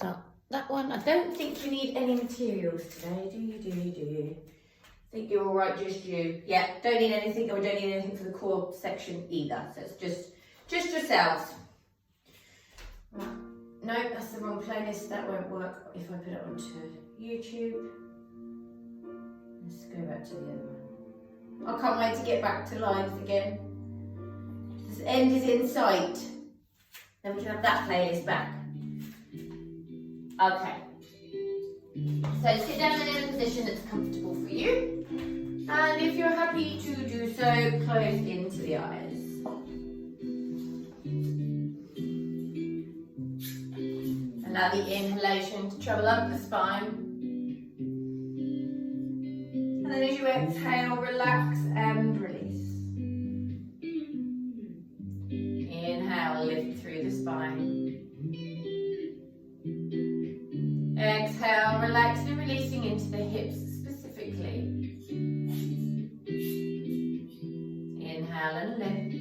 that one. I don't think you need any materials today, do you? Think you're all right, just you. Yeah, don't need anything, or don't need anything for the core section either. So it's just yourselves. Right. No, that's the wrong playlist. That won't work if I put it onto YouTube. Let's go back to the other one. I can't wait to get back to lives again. This end is in sight. Then we can have that playlist back. Okay. So sit down in a position that's comfortable for you. And if you're happy to do so, close into the eyes. Allow the inhalation to travel up the spine. And then as you exhale, relax and release. Inhale, lift through the spine. Exhale, relaxing and releasing into the hips specifically. Inhale and lift.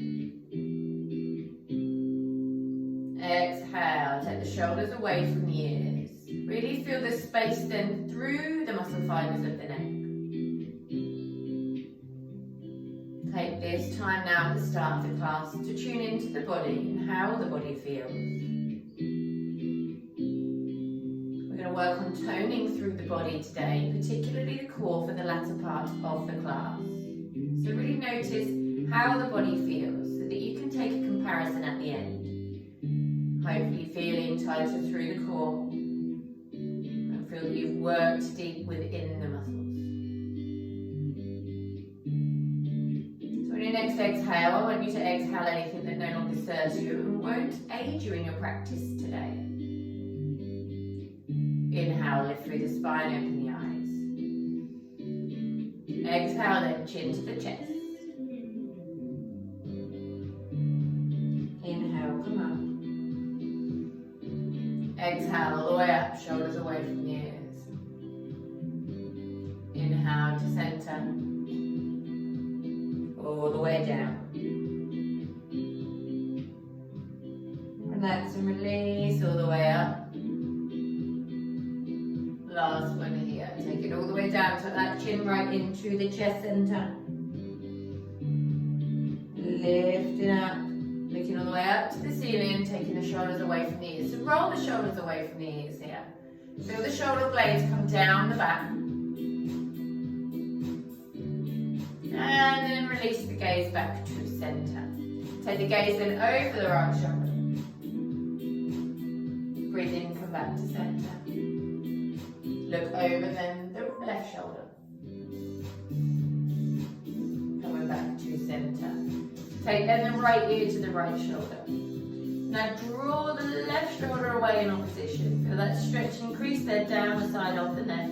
Exhale, take the shoulders away from the ears. Really feel the space then through the muscle fibers of the neck. Take this time now at the start of the class to tune into the body and how the body feels. We're going to work on toning through the body today, particularly the core for the latter part of the class. So really notice how the body feels so that you can take a comparison at the end. Hopefully feeling tighter through the core and feel that you've worked deep within the muscles. So on your next exhale, I want you to exhale anything that no longer serves you and won't aid you in your practice today. Inhale, lift through the spine, open the eyes. Exhale, then chin to the chest. Inhale, come up. Exhale all the way up, shoulders away from the ears. Inhale to center. All the way down. Relax and release all the way up. Last one here. Take it all the way down, tuck that chin right into the chest center. Lifting up. Looking all the way up to the ceiling, taking the shoulders away from the ears. So roll the shoulders away from the ears here. Feel the shoulder blades come down the back. And then release the gaze back to center. Take the gaze then over the right shoulder. Breathe in, come back to center. Look over then the left shoulder. Coming back to center. Take then the right ear to the right shoulder. Now draw the left shoulder away in opposition. Feel that stretch and crease there down the side of the neck.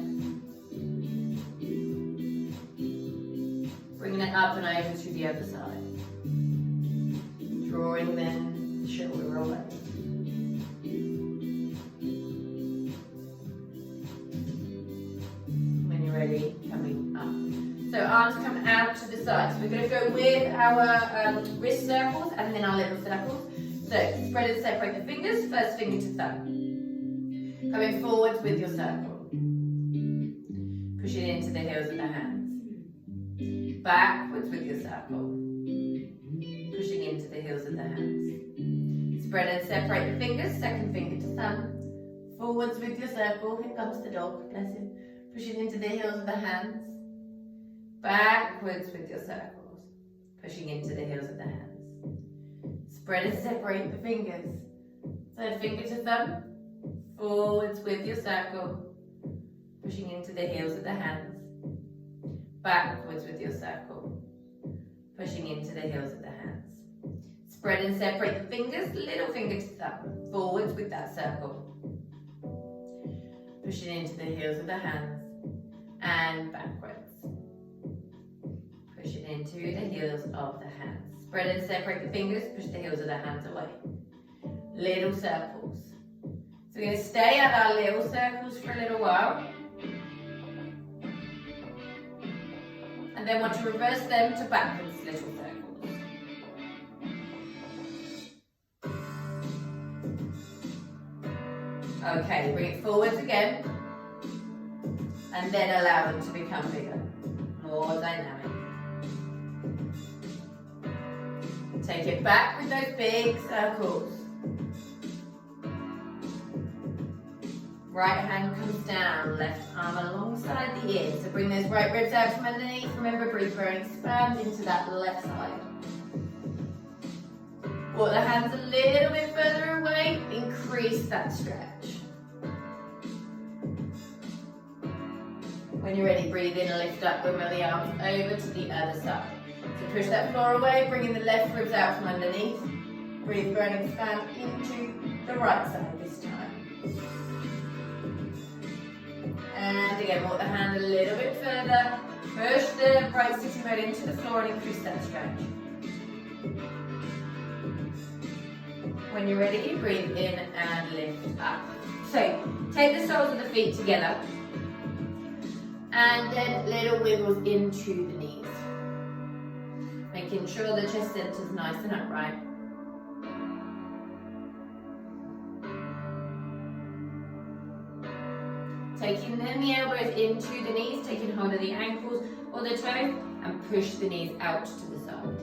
Bringing it up and over to the other side. Drawing then the shoulder away. When you're ready, coming up. So arms come out to the side. So we're going to go with our wrist circles and then our little circles. So spread and separate the fingers, first finger to thumb. Coming forwards with your circle. Pushing into the heels of the hands. Backwards with your circle. Pushing into the heels of the hands. Spread and separate the fingers, second finger to thumb. Forwards with your circle. Here comes the dog, bless him. Pushing into the heels of the hands. Backwards with your circles, pushing into the heels of the hands. Spread and separate the fingers. Third finger to thumb, forwards with your circle, pushing into the heels of the hands. Backwards with your circle, pushing into the heels of the hands. Spread and separate the fingers, little finger to thumb, forwards with that circle, pushing into the heels of the hands, and backwards. Push it into the heels of the hands. Spread and separate the fingers, push the heels of the hands away. Little circles. So we're going to stay at our little circles for a little while. And then want to reverse them to backwards little circles. Okay, bring it forwards again. And then allow them to become bigger, more dynamic. Take it back with those big circles. Right hand comes down, left arm alongside the ear. So bring those right ribs out from underneath. Remember, breathe through and expand into that left side. Walk the hands a little bit further away, increase that stretch. When you're ready, breathe in and lift up, wiggle the arms over to the other side. So push that floor away, bringing the left ribs out from underneath. Breathe through and expand into the right side this time. And again, walk the hand a little bit further. Push the right sitting bone into the floor and increase that stretch. When you're ready, breathe in and lift up. So, take the soles of the feet together. And then little wiggles into the knees. Making sure the chest center is nice and upright. Taking then the elbows into the knees, taking hold of the ankles or the toes, and push the knees out to the side.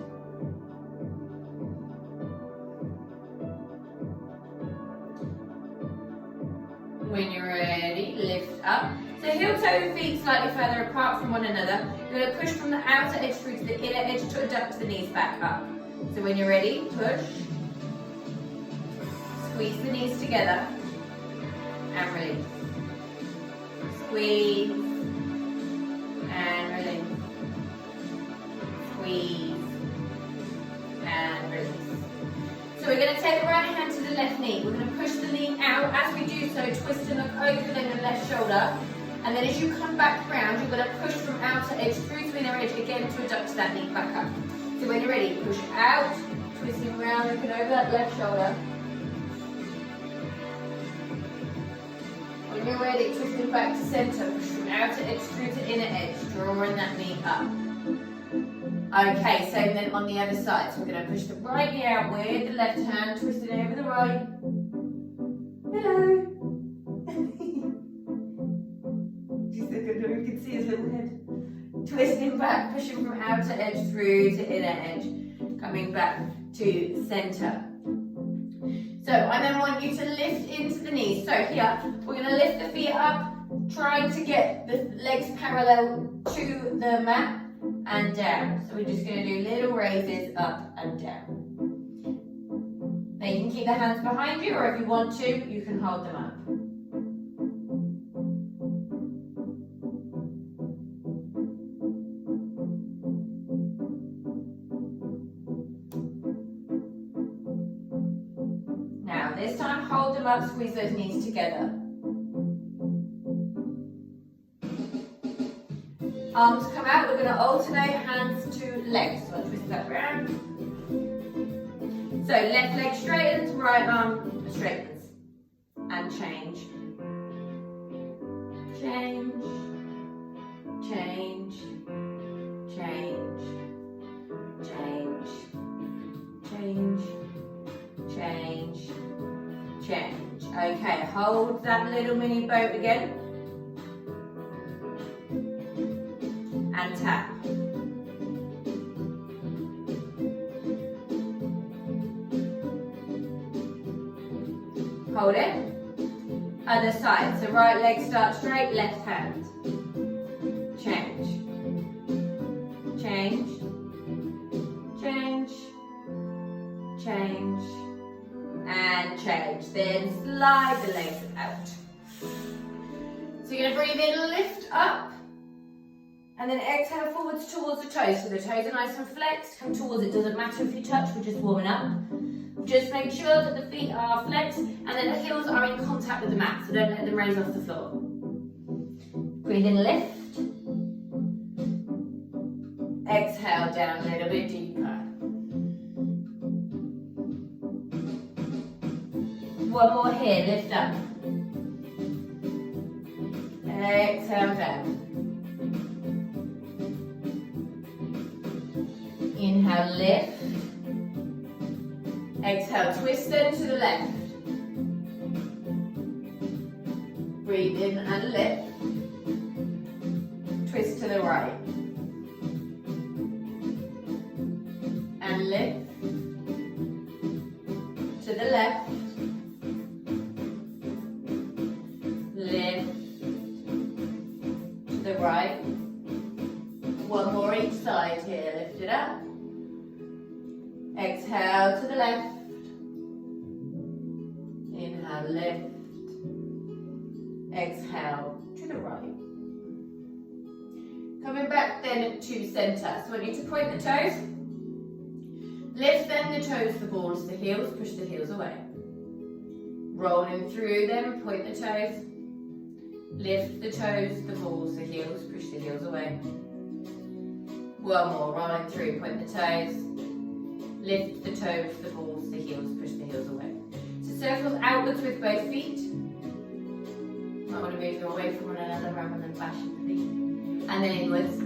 When you're ready, lift up. So heel toe feet slightly further apart from one another. You're going to push from the outer edge through to the inner edge to abduct the knees back up. So when you're ready, push. Squeeze the knees together and release. Squeeze and release. Squeeze and release. So we're going to take the right hand to the left knee. We're going to push the knee out. As we do so, twist and look over the left shoulder. And then as you come back round, you're going to push from outer edge through to inner edge again to abduct that knee back up. So when you're ready, push out, twisting around, looking over that left shoulder. When you're ready, twisting back to centre, push from outer edge through to inner edge, drawing that knee up. Okay, so then on the other side, so we're going to push the right knee out with the left hand, twisting over the right. Hello. You can see his little head. Twisting back, pushing from outer edge through to inner edge, coming back to centre. So I then want you to lift into the knees. So here, we're going to lift the feet up, trying to get the legs parallel to the mat and down. So we're just going to do little raises up and down. Now you can keep the hands behind you, or if you want to, you can hold them up. This time, hold them up, squeeze those knees together. Arms come out, we're going to alternate hands to legs. So I'll twist that around. So left leg straightens, right arm straightens. And change. Change. Change. Change. Change. Change. Change. Change. Okay, hold that little mini boat again. And tap. Hold it. Other side. So right leg starts straight, left hand. Change. Change. Change. Change. And change. Then slide the legs out. So you're going to breathe in, lift up. And then exhale forwards towards the toes. So the toes are nice and flexed. Come towards it. Doesn't matter if you touch, we're just warming up. Just make sure that the feet are flexed and then the heels are in contact with the mat. So don't let them raise off the floor. Breathe in, lift. Exhale down a little bit deeper. One more here, lift up. Exhale down. Inhale, lift. Exhale, twist then to the left. Breathe in and lift. Twist to the right. And lift. To the left. Lift. To the right. One more each side here. Lift it up. Exhale to the left. Inhale, lift. Exhale to the right. Coming back then to centre. So I want you to point the toes. Lift then the toes, the balls, the heels. Push the heels away. Rolling through them, point the toes. Lift the toes, the balls, the heels. Push the heels away. One more, rolling through, point the toes. Lift the toes, the balls, the heels. Push the heels away. So circles outwards with both feet. Might want to move them away from one another rather than bashing the feet. And then inwards.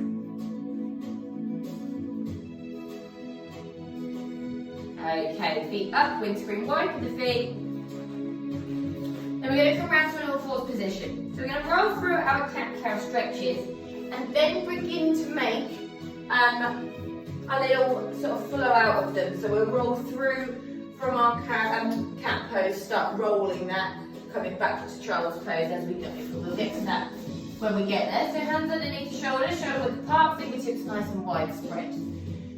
Okay, feet up, windscreen wide with the feet. Then we're going to come round to an all fours position. So we're going to roll through our cat-cow stretches and then begin to make a little sort of flow out of them. So we'll roll through from our cat pose, start rolling that, coming back to child's pose as we go. We'll get to that when we get there. So hands underneath the shoulders, shoulder width apart, fingertips nice and wide spread.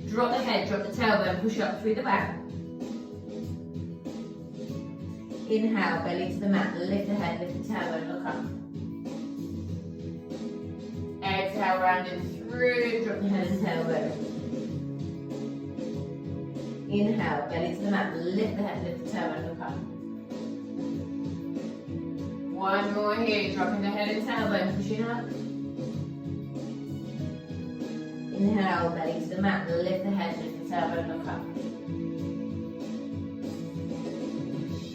Drop the head, drop the tailbone, push up through the back. Inhale, belly to the mat, lift the head, lift the tailbone, look up. Exhale, rounding through, drop the head and tailbone. Inhale, belly to the mat, lift the head, lift the tailbone, look up. One more here, dropping the head and tailbone, pushing up. Inhale, belly to the mat, lift the head, lift the tailbone, look up.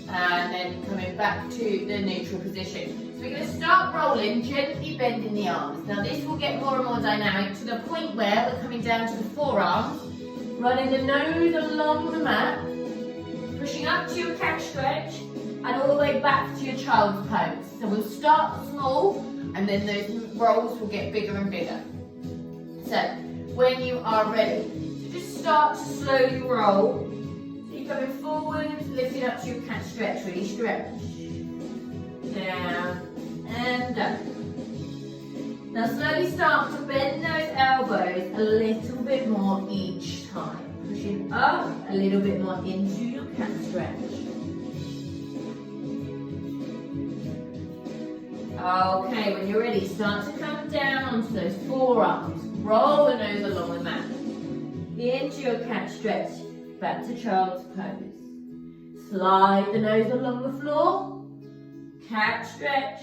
And then coming back to the neutral position. So we're going to start rolling, gently bending the arms. Now this will get more and more dynamic to the point where we're coming down to the forearms, running the nose along the mat, pushing up to your cat stretch, and all the way back to your child's pose. So we'll start small, and then those rolls will get bigger and bigger. So when you are ready, so just start to slowly roll. Coming forward, lifting up to your cat stretch, really stretch. Down and up. Now slowly start to bend those elbows a little bit more each time. Pushing up a little bit more into your cat stretch. Okay, when you're ready, start to come down onto those forearms. Roll the nose along the mat. Into your cat stretch. Back to child's pose. Slide the nose along the floor. Cat stretch.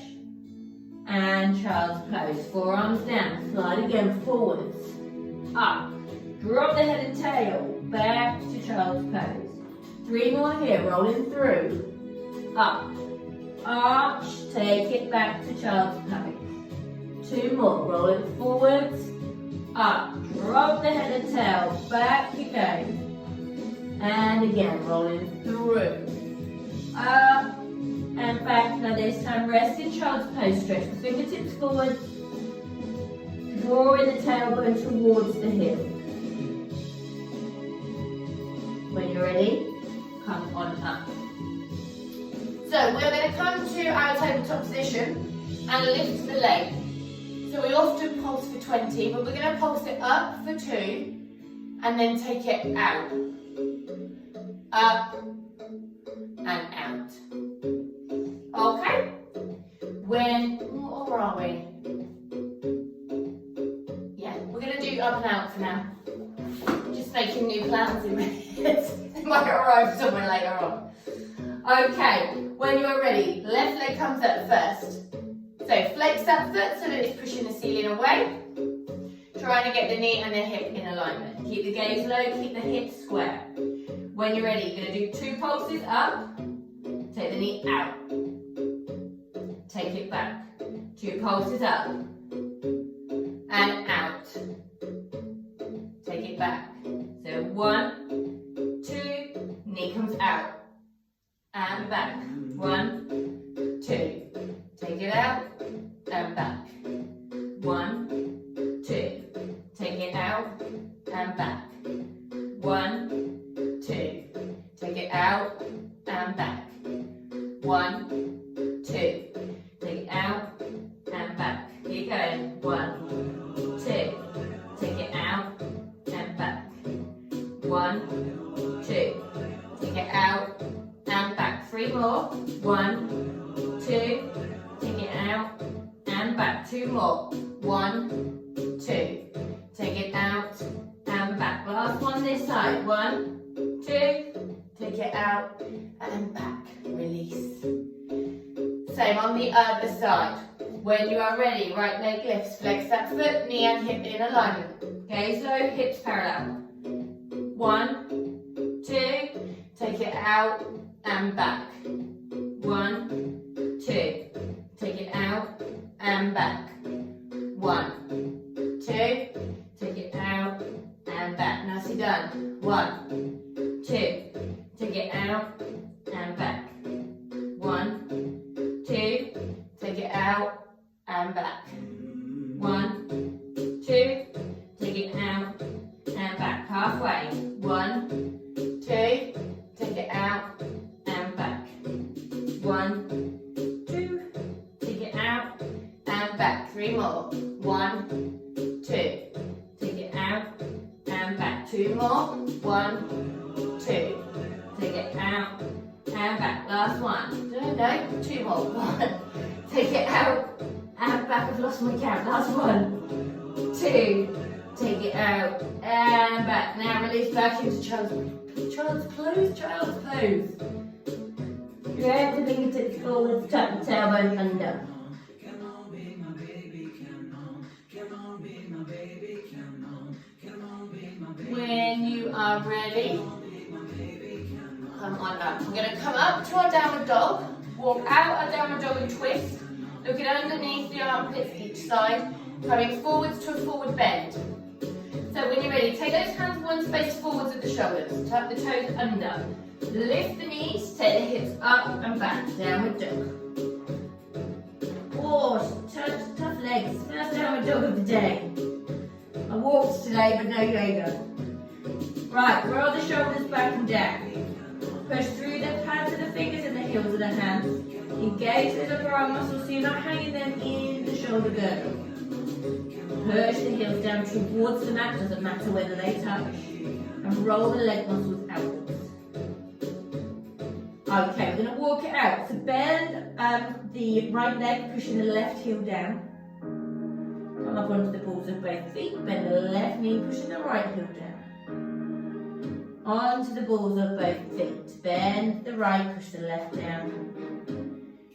And child's pose. Forearms down. Slide again forwards. Up. Drop the head and tail. Back to child's pose. 3 more here. Rolling through. Up. Arch. Take it back to child's pose. 2 more. Rolling forwards. Up. Drop the head and tail. Back you go. And again, rolling through. Up and back. Now this time, rest in child's pose. Stretch the fingertips forward. Drawing the tailbone towards the heel. When you're ready, come on up. So we're going to come to our tabletop position and lift the leg. So we often pulse for 20, but we're going to pulse it up for 2 and then take it out. Up and out. Okay? Where are we? Yeah, we're going to do up and out for now. Just making new plans in my head. They might arrive somewhere later on. Okay, when you're ready, left leg comes up first. So flex that foot so that it's pushing the ceiling away. Trying to get the knee and the hip in alignment. Keep the gaze low, keep the hips square. When you're ready, you're going to do 2 pulses up. Take the knee out. Take it back. 2 pulses up. And out. Take it back. So 1, 2, knee comes out. And back. 1, 2. Take it out and back. 1, 2. Take it out and back. 1, 2. Take it out and back. 1, 2. Take it out and back. Keep going. 1, 2. Take it out and back. 1, 2. Take it out and back. 3 more. 1, 2. Take it out and back. 2 more. 1, 2. Take it out and back. Last one this side. 1, 2. Take it out and back. Release. Same on the other side. When you are ready, right leg lifts. Flex that foot, knee and hip in alignment. Gaze low, hips parallel. 1, 2. Take it out and back. 1, 2. Take it out and back. 1, 2. Take it out and back. Nicely done. 1, 2. Take it out and back. 1, 2. Take it out and back. 1, 2. Take it out and back. Halfway. 1, 2. Take it out and back. 1, 2. Take it out and back. 3 more. 1, 2. Take it out and back. 2 more. 1, 2. Take it out and back. Last one. No, 2 more. 1. Take it out and back. I've lost my count. Last one. 2. Take it out and back. Now release back into child's pose. Child's pose. Drag the fingertips forward, tuck the tailbone under. When you are ready, come on up. We're going to come up to our downward dog, walk out our downward dog and twist, looking underneath the armpits each side, coming forwards to a forward bend. So when you're ready, take those hands one space forwards with the shoulders, tuck the toes under, lift the knees, take the hips up and back, downward dog. Oh, tough legs, first downward dog of the day. I walked today but no yoga. Right, roll the shoulders back and down. Push through the pads of the fingers and the heels of the hands. Engage those upper arm muscles so you're not hanging them in the shoulder girdle. Push the heels down towards the mat, doesn't matter whether they touch. And roll the leg muscles outwards. Okay, we're going to walk it out. So bend the right leg, pushing the left heel down. Come up onto the balls of both feet. Bend the left knee, pushing the right heel down. Onto the balls of both feet. Bend the right, push the left down.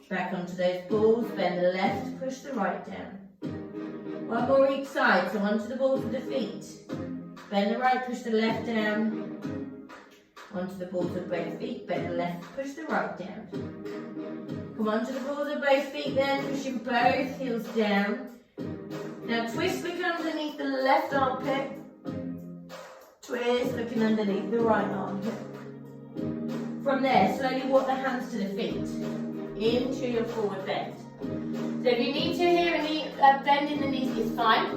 Back onto those balls. Bend the left, push the right down. One more each side, so onto the balls of the feet. Bend the right, push the left down. Onto the balls of both feet. Bend the left, push the right down. Come onto the balls of both feet then, pushing both heels down. Now twist looking underneath the left armpit. Twist looking underneath the right armpit. From there, slowly walk the hands to the feet. Into your forward bend. So if you need to hear a bend in the knees, it's fine.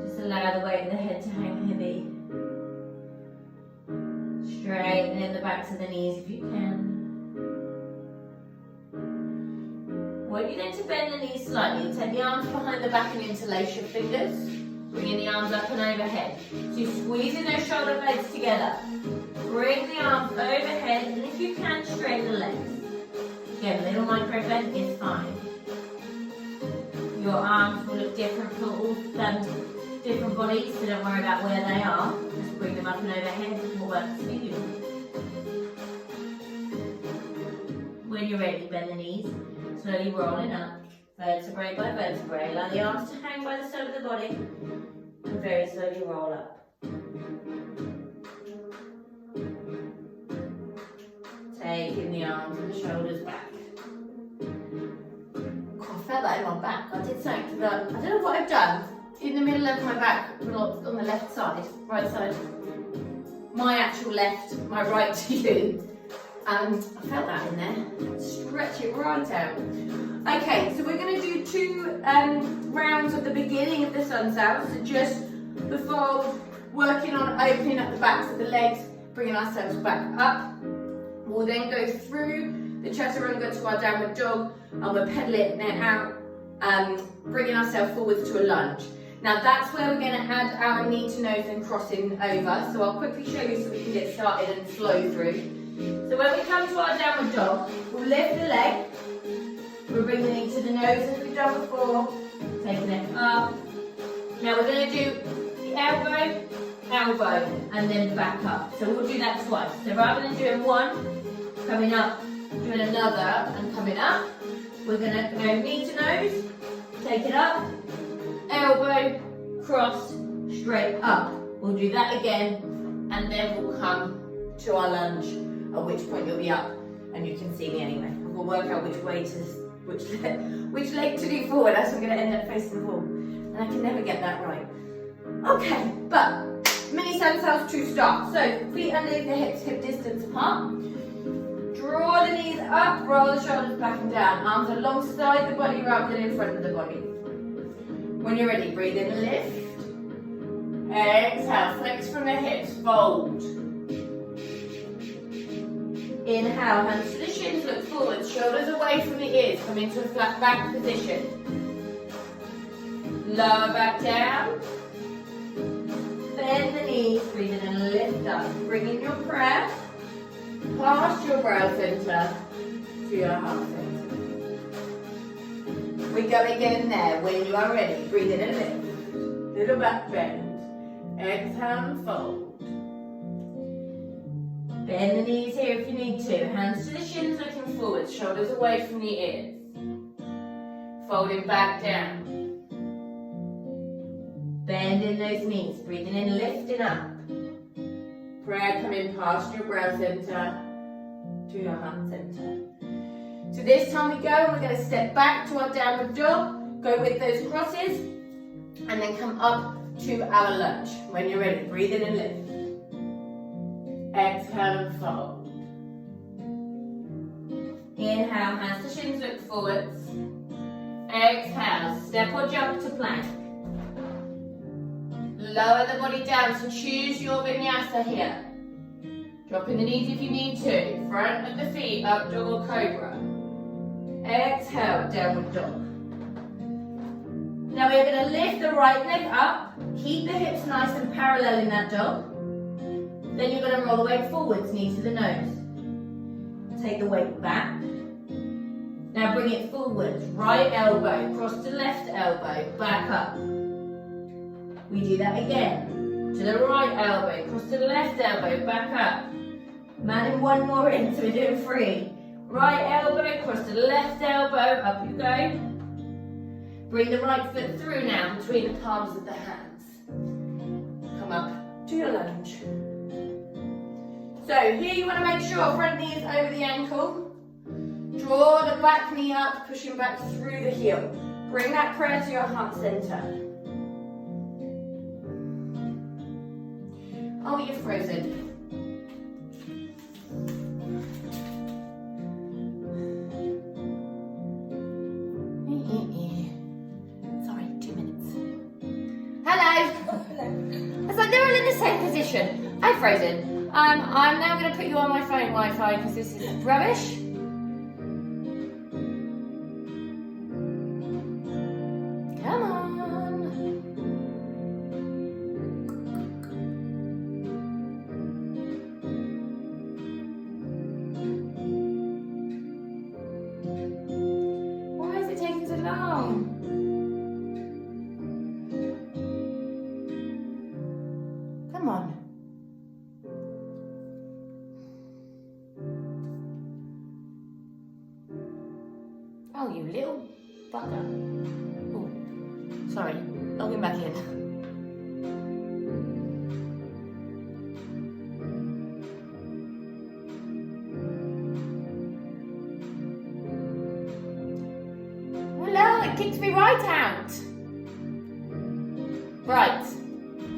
Just allow the weight of the head to hang heavy. Straighten in the backs of the knees if you can. Want you then to bend the knees slightly. Take the arms behind the back and interlace your fingers. Bringing the arms up and overhead. So you're squeezing those shoulder blades together. Bring the arms overhead, and if you can, straighten the legs. Again, a little micro bend is fine. Your arms will look different for all different bodies, so don't worry about where they are. Just bring them up and overhead and what works for you. When you're ready, bend the knees, slowly rolling up, vertebrae by vertebrae. Allow the arms to hang by the side of the body, and very slowly roll up. Taking the arms and the shoulders back. God, I felt that in my back. I did something to the, I don't know what I've done. In the middle of my back, on the left side, right side. My actual left, my right to you. I felt that in there. Stretch it right out. Okay, so we're going to do 2 rounds of the beginning of the sun sal. So just before working on opening up the backs of the legs, bringing ourselves back up. We'll then go through the chaturanga to our downward dog, and we're pedaling it out, bringing ourselves forwards to a lunge. Now that's where we're going to add our knee to nose and crossing over. So I'll quickly show you so we can get started and flow through. So when we come to our downward dog, we'll lift the leg. We'll bring the knee to the nose as we've done before, taking it up. Now we're going to do the elbow, elbow, and then back up. So we'll do that twice. So rather than doing one, coming up, doing another, and coming up, we're going to go knee to nose, take it up, elbow, cross, straight up. We'll do that again, and then we'll come to our lunge, at which point you'll be up, and you can see me anyway. We'll work out which leg to do forward, as I'm going to end up facing the wall. And I can never get that right. Okay, but mini sun sals to start. So feet underneath the hips, hip distance apart. Draw the knees up, roll the shoulders back and down. Arms alongside the body rather than in front of the body. When you're ready, breathe in, lift. Exhale, flex from the hips, fold. Inhale, hands to the shins, look forward, shoulders away from the ears, come into a flat back position. Lower back down. Bend the knees, breathe in and lift up. Bring in your prayer, past your brow center to your heart center. We go again there. When you are ready, breathe in and lift. Little back bend. Exhale and fold. Bend the knees here if you need to. Hands to the shins, looking forward, shoulders away from the ears. Folding back down. Bending those knees, breathing in, lifting up. Prayer coming past your brow center to your heart center. So this time we go, and we're going to step back to our downward dog, go with those crosses, and then come up to our lunge. When you're ready, breathe in and lift. Exhale and fold. Inhale, hands to shins, look forwards. Exhale, step or jump to plank. Lower the body down, so choose your vinyasa here. Dropping the knees if you need to. Front of the feet, up dog or cobra. Exhale, downward dog. Now we're going to lift the right leg up. Keep the hips nice and parallel in that dog. Then you're going to roll the weight forwards, knee to the nose. Take the weight back. Now bring it forwards. Right elbow, cross to left elbow, back up. We do that again. To the right elbow, cross to the left elbow, back up. Manning one more in, so we're doing 3. Right elbow, cross to the left elbow, up you go. Bring the right foot through now, between the palms of the hands. Come up to your lunge. So here you want to make sure front knee is over the ankle. Draw the back knee up, pushing back through the heel. Bring that prayer to your heart center. Oh, you're frozen. Sorry, 2 minutes. Hello. It's like they're all in the same position. I'm frozen. I'm now going to put you on my phone Wi-Fi because this is rubbish. Come on. Why is it taking so long? Come on. Oh, you little bugger. Oh, sorry. Log him back in. Hello, it kicked me right out. Right.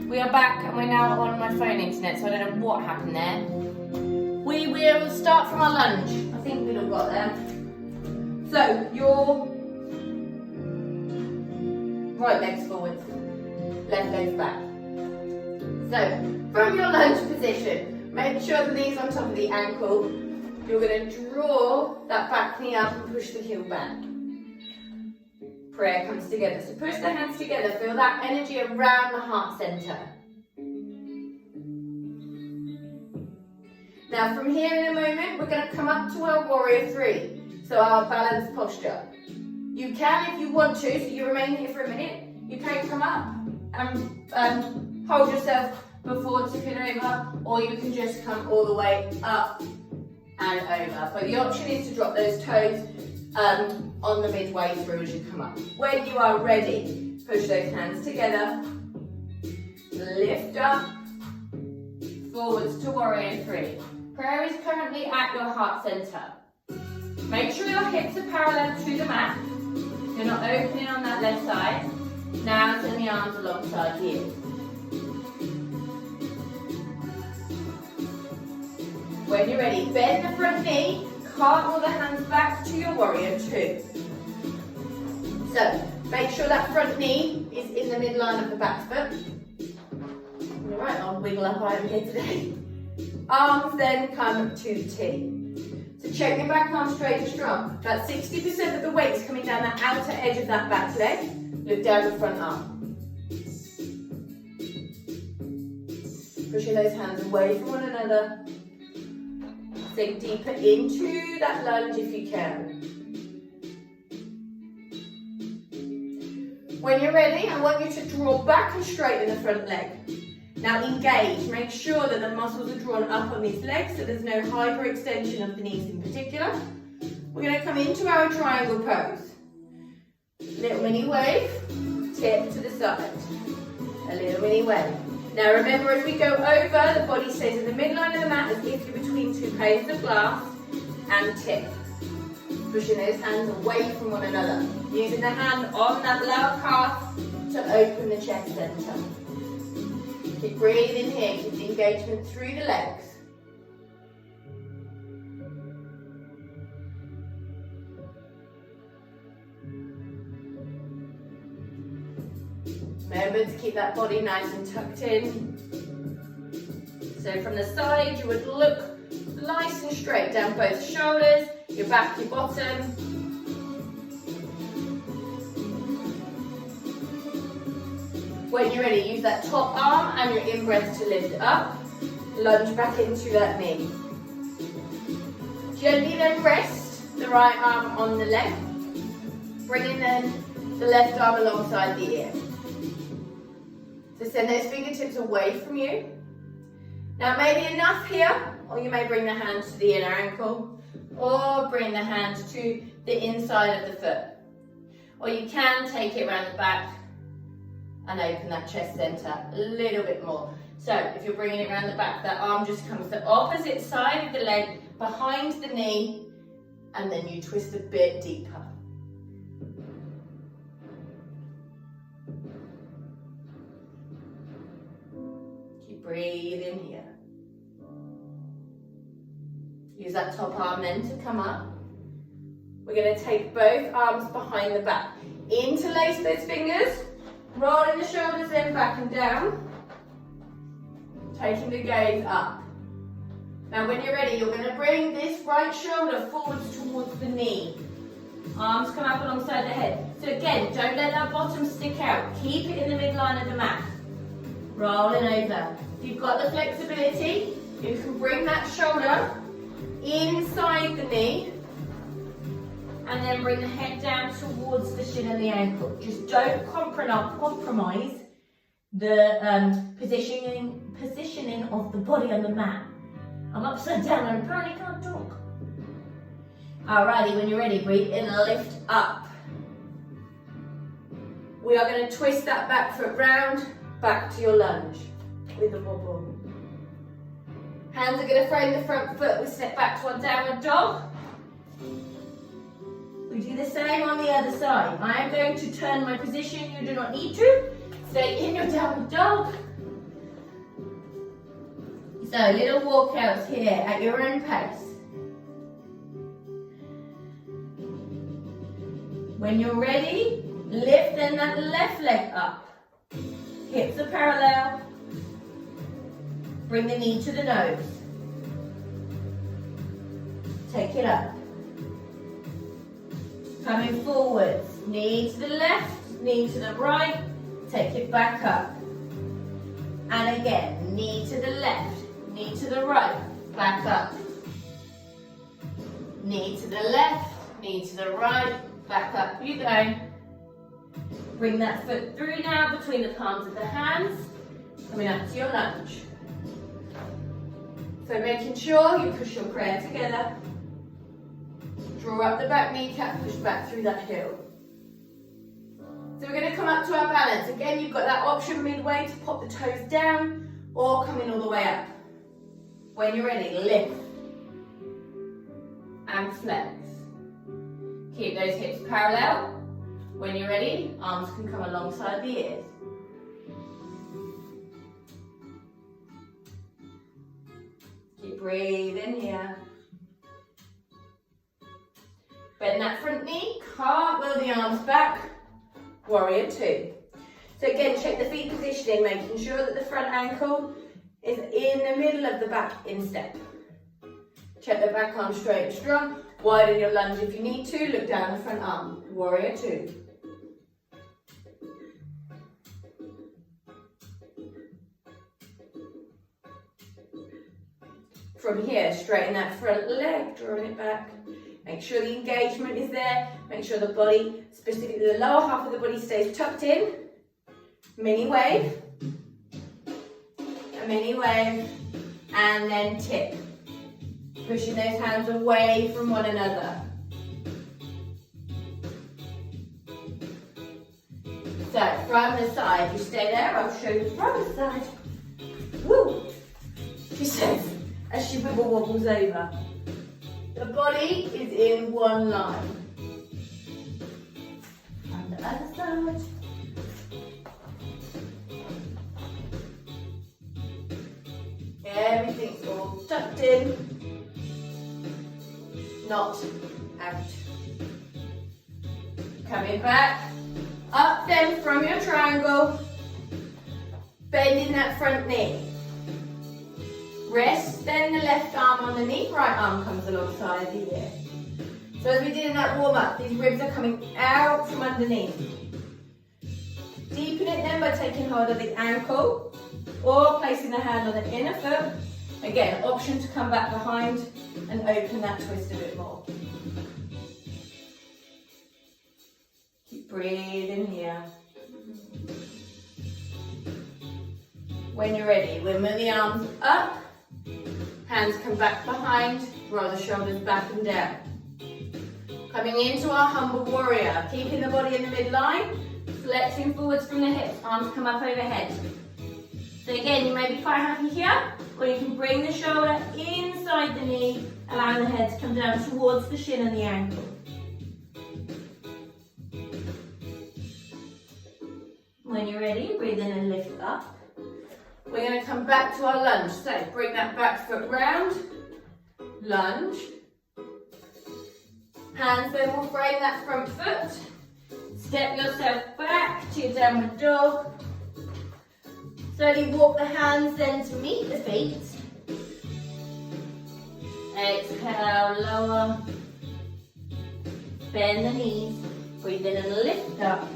We are back and we're now on my phone internet, so I don't know what happened there. We we will start from our lunge. I think we've all got there. So your right leg's forward, left leg's back. So from your lunge position, make sure the knee's on top of the ankle. You're going to draw that back knee up and push the heel back. Prayer comes together. So push the hands together. Feel that energy around the heart center. Now from here in a moment, we're going to come up to our warrior three. So our balanced posture. You can, if you want to, so you remain here for a minute, you can come up and hold yourself before tipping over, or you can just come all the way up and over. But the option is to drop those toes on the midway through as you come up. When you are ready, push those hands together, lift up, forwards to warrior three. Prayer is currently at your heart center. Make sure your hips are parallel to the mat. You're not opening on that left side. Now turn the arms alongside you. When you're ready, bend the front knee, cartwheel the hands back to your warrior two. So, make sure that front knee is in the midline of the back foot. Alright, I'll wiggle up over here today. Arms then come to T. So check your back arm straight and strong. About 60% of the weight is coming down the outer edge of that back leg. Look down the front arm. Pushing those hands away from one another. Sink deeper into that lunge if you can. When you're ready, I want you to draw back and straighten the front leg. Now engage, make sure that the muscles are drawn up on these legs so there's no hyperextension of the knees in particular. We're going to come into our triangle pose. Little mini wave, tip to the side. A little mini wave. Now remember, as we go over, the body stays in the midline of the mat as if you're between two panes of glass, and tip. Pushing those hands away from one another. Using the hand on that lower calf to open the chest center. Keep breathing here, keep the engagement through the legs. Remember to keep that body nice and tucked in. So from the side, you would look nice and straight down both shoulders, your back, your bottom. When you're ready, use that top arm and your in-breath to lift it up. Lunge back into that knee. Gently then rest the right arm on the leg. Bringing then the left arm alongside the ear. So send those fingertips away from you. Now maybe enough here, or you may bring the hands to the inner ankle, or bring the hands to the inside of the foot. Or you can take it around the back and open that chest center a little bit more. So if you're bringing it around the back, that arm just comes the opposite side of the leg, behind the knee, and then you twist a bit deeper. Keep breathing here. Use that top arm then to come up. We're going to take both arms behind the back. Interlace those fingers. Rolling the shoulders in, back and down. Taking the gaze up. Now when you're ready, you're going to bring this right shoulder forwards towards the knee. Arms come up alongside the head. So again, don't let that bottom stick out. Keep it in the midline of the mat. Rolling over. If you've got the flexibility, you can bring that shoulder inside the knee. And then bring the head down towards the shin and the ankle. Just don't compromise the positioning of the body on the mat. I'm upside down and apparently can't talk. Alrighty, when you're ready, breathe in and lift up. We are going to twist that back foot round, back to your lunge with a wobble. Hands are going to frame the front foot. We step back to our downward dog. We do the same on the other side. I am going to turn my position. You do not need to. Stay in your downward dog. So little walkouts here at your own pace. When you're ready, lift then that left leg up. Hips are parallel. Bring the knee to the nose. Take it up. Coming forwards, knee to the left, knee to the right, take it back up. And again, knee to the left, knee to the right, back up. Knee to the left, knee to the right, back up. You go. Bring that foot through now between the palms of the hands, coming up to your lunge. So making sure you push your prayer together. Draw up the back kneecap, push back through that heel. So we're going to come up to our balance. Again, you've got that option midway to pop the toes down or come in all the way up. When you're ready, lift and flex. Keep those hips parallel. When you're ready, arms can come alongside the ears. Keep breathing here. Bend that front knee, cartwheel the arms back, warrior two. So again, check the feet positioning, making sure that the front ankle is in the middle of the back instep. Check the back arm straight and strong, widen your lunge if you need to, look down the front arm, warrior two. From here, straighten that front leg, drawing it back. Make sure the engagement is there. Make sure the body, specifically the lower half of the body, stays tucked in. Mini wave. A mini wave. And then tip. Pushing those hands away from one another. So, from the side, you stay there. I'll show you from the side. Woo! She says, as she wibble wobbles over. The body is in one line. And the other side. Everything's all tucked in, not out. Coming back, up then from your triangle, bending that front knee. Rest, then the left arm on the knee, right arm comes alongside the ear. So as we did in that warm up, these ribs are coming out from underneath. Deepen it then by taking hold of the ankle or placing the hand on the inner foot. Again, option to come back behind and open that twist a bit more. Keep breathing here. When you're ready, we'll move the arms up. Hands come back behind, roll the shoulders back and down. Coming into our humble warrior, keeping the body in the midline, flexing forwards from the hips, arms come up overhead. So again, you may be quite happy here, or you can bring the shoulder inside the knee, allowing the head to come down towards the shin and the ankle. When you're ready, breathe in and lift up. We're going to come back to our lunge. So bring that back foot round, lunge. Hands then will frame that front foot. Step yourself back to your downward dog. Slowly walk the hands then to meet the feet. Exhale, lower. Bend the knees. Breathe in and lift up.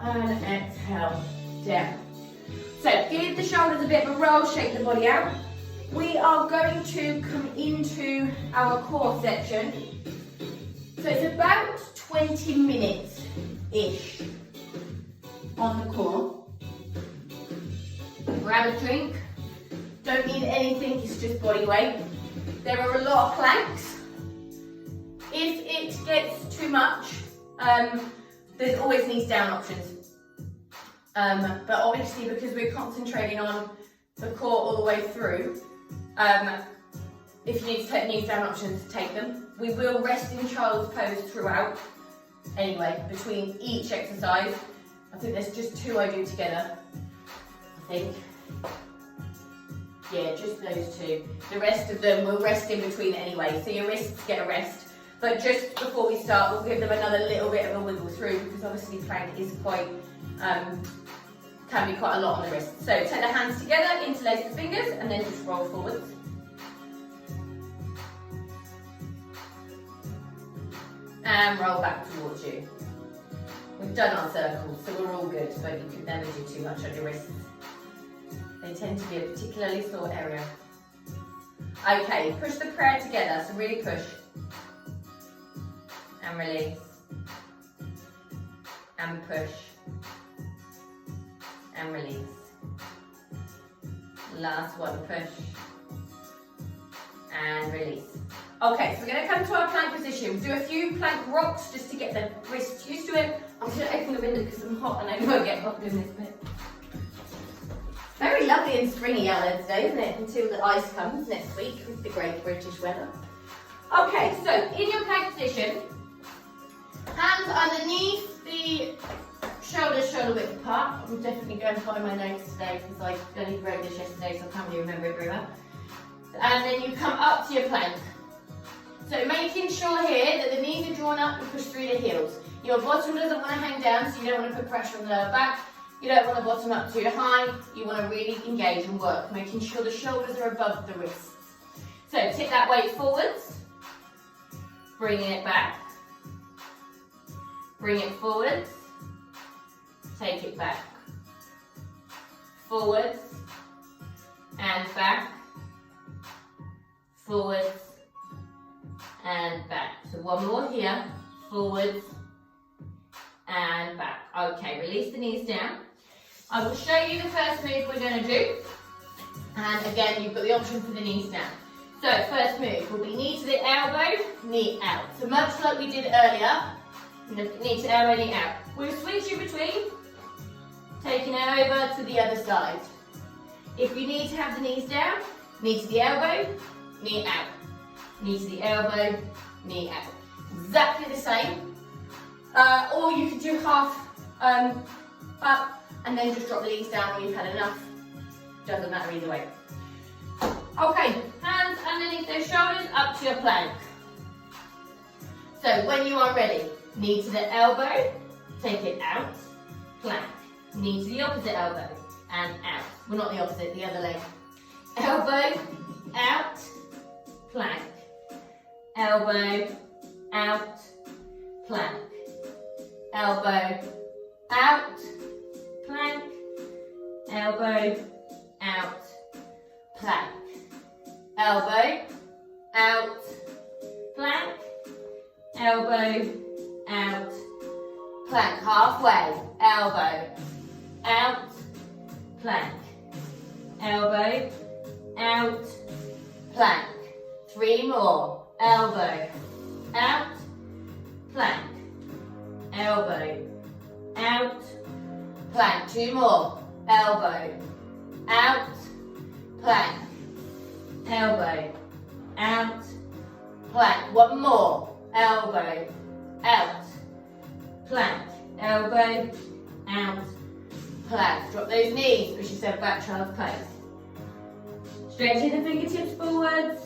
And exhale, down. So give the shoulders a bit of a roll, shake the body out. We are going to come into our core section. So it's about 20 minutes-ish on the core. Grab a drink. Don't need anything, it's just body weight. There are a lot of planks. If it gets too much, there's always knees down options. But obviously because we're concentrating on the core all the way through, if you need to take knees down options, take them. We will rest in child's pose throughout, anyway, between each exercise. I think there's just two I do together, I think. Yeah, just those two. The rest of them will rest in between anyway, so your wrists get a rest. But just before we start, we'll give them another little bit of a wiggle through because obviously plank is quite, can be quite a lot on the wrist. So take the hands together, interlace the fingers, and then just roll forwards. And roll back towards you. We've done our circles, so we're all good, but you could never do too much on your wrists. They tend to be a particularly sore area. Okay, push the prayer together, so really push. And release. And push. And release. Last one, push. And release. Okay, so we're going to come to our plank position. We'll do a few plank rocks just to get the wrists used to it. I'm going to open the window because I'm hot and I won't get hot doing this bit. Very lovely and springy out there today, isn't it? Until the ice comes next week with the great British weather. Okay, so in your plank position, hands underneath the shoulders, shoulder width apart. I'm definitely going to find my notes today because I only wrote this yesterday, so I can't really remember it very well. And then you come up to your plank. So making sure here that the knees are drawn up and push through the heels. Your bottom doesn't want to hang down, so you don't want to put pressure on the lower back. You don't want to bottom up too high. You want to really engage and work, making sure the shoulders are above the wrists. So tip that weight forwards, bringing it back. Bring it forwards, take it back. Forwards and back. Forwards and back. So one more here, forwards and back. Okay, release the knees down. I will show you the first move we're going to do. And again, you've got the option for the knees down. So first move will be knee to the elbow, knee out. So much like we did earlier, knee to elbow, knee out. We'll switch in between, taking it over to the other side. If you need to have the knees down, knee to the elbow, knee out. Knee to the elbow, knee out. Exactly the same. Or you could do half up and then just drop the knees down when you've had enough. Doesn't matter either way. Okay, hands underneath those shoulders up to your plank. So when you are ready, knee to the elbow, take it out, plank. Knee to the opposite elbow and out. Well, not the opposite, the other leg. Elbow, out, plank. Elbow, out, plank. Elbow, out, plank. Elbow, out, plank. Elbow, out, plank. Elbow, out, plank. Halfway. Elbow, out, plank. Elbow, out, plank. 3 more. Elbow, out, plank. Elbow, out, plank. 2 more. Elbow, out, plank. Elbow, out, plank. 1 more. Elbow, out, plank. Elbow, out, plank. Drop those knees, push yourself back, child's pose. Stretching the fingertips forwards.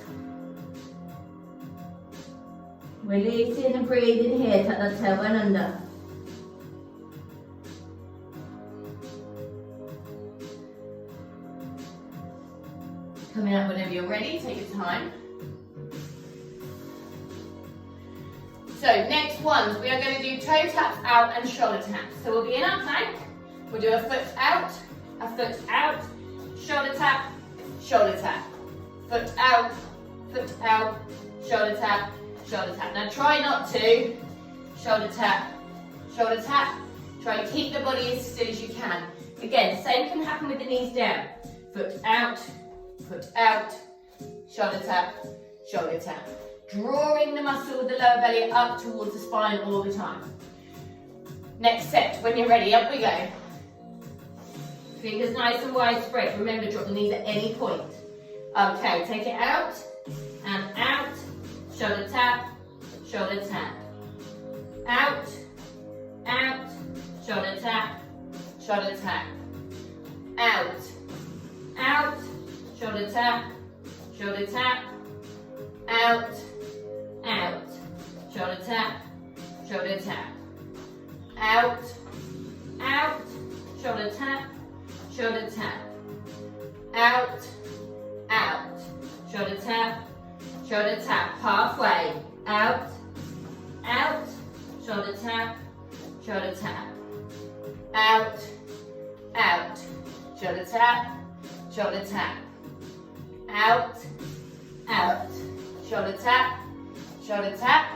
Releasing and breathing here, tuck that tailbone under. Coming up whenever you're ready, take your time. So next ones, we are going to do toe taps out and shoulder taps. So we'll be in our plank, we'll do a foot out, shoulder tap, shoulder tap. Foot out, shoulder tap, shoulder tap. Now try not to shoulder tap, shoulder tap. Try and keep the body as still as you can. Again, same can happen with the knees down. Foot out, shoulder tap, shoulder tap. Drawing the muscle of the lower belly up towards the spine all the time. Next set, when you're ready, up we go. Fingers nice and wide spread. Remember, drop the knees at any point. Okay, take it out and out. Shoulder tap, shoulder tap. Out, shoulder tap, shoulder tap. Out, shoulder tap, shoulder tap, out, out, shoulder tap, shoulder tap, out, out, shoulder tap, shoulder tap, out, out, shoulder tap, shoulder tap, halfway, out, out, shoulder tap, shoulder tap, out, out, shoulder tap, shoulder tap, out, out, shoulder tap, shoulder tap,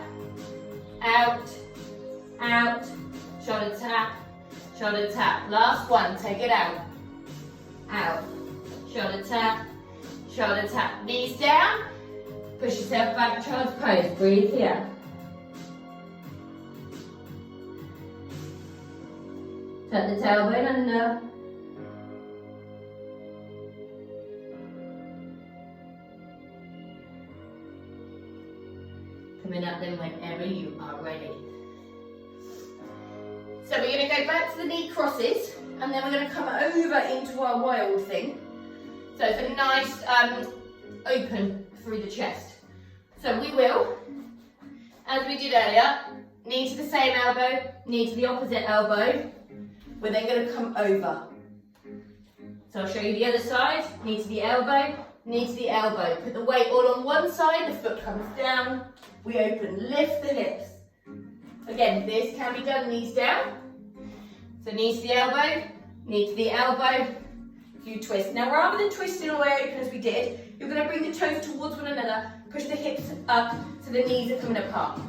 out, out, shoulder tap, shoulder tap. Last one, take it out, out, shoulder tap, shoulder tap. Knees down, push yourself back, child's pose, breathe here. Tuck the tailbone under. Coming up then whenever you are ready. So we're going to go back to the knee crosses and then we're going to come over into our wild thing. So it's a nice open through the chest. So we will, as we did earlier, knee to the same elbow, knee to the opposite elbow. We're then going to come over. So I'll show you the other side, knee to the elbow, knee to the elbow. Put the weight all on one side, the foot comes down, we open, lift the hips. Again, this can be done knees down. So knee to the elbow, knee to the elbow, you twist. Now rather than twisting all the way open as we did, you're going to bring the toes towards one another, push the hips up so the knees are coming apart.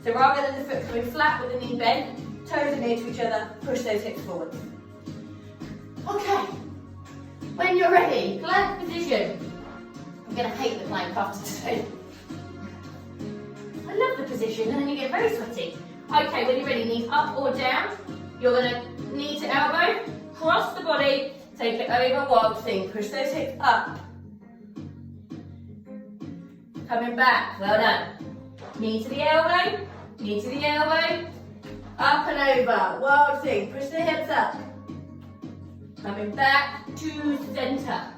So rather than the foot coming flat with the knee bent, toes are near to each other, push those hips forward. Okay, when you're ready, plank position. I'm going to hate the plank after today. I love the position and then you get very sweaty. Okay, when you're ready, knees up or down. You're going to knee to elbow, cross the body, take it over, wild thing. Push those hips up. Coming back, well done. Knee to the elbow, knee to the elbow, up and over, wild thing. Push the hips up. Coming back to centre.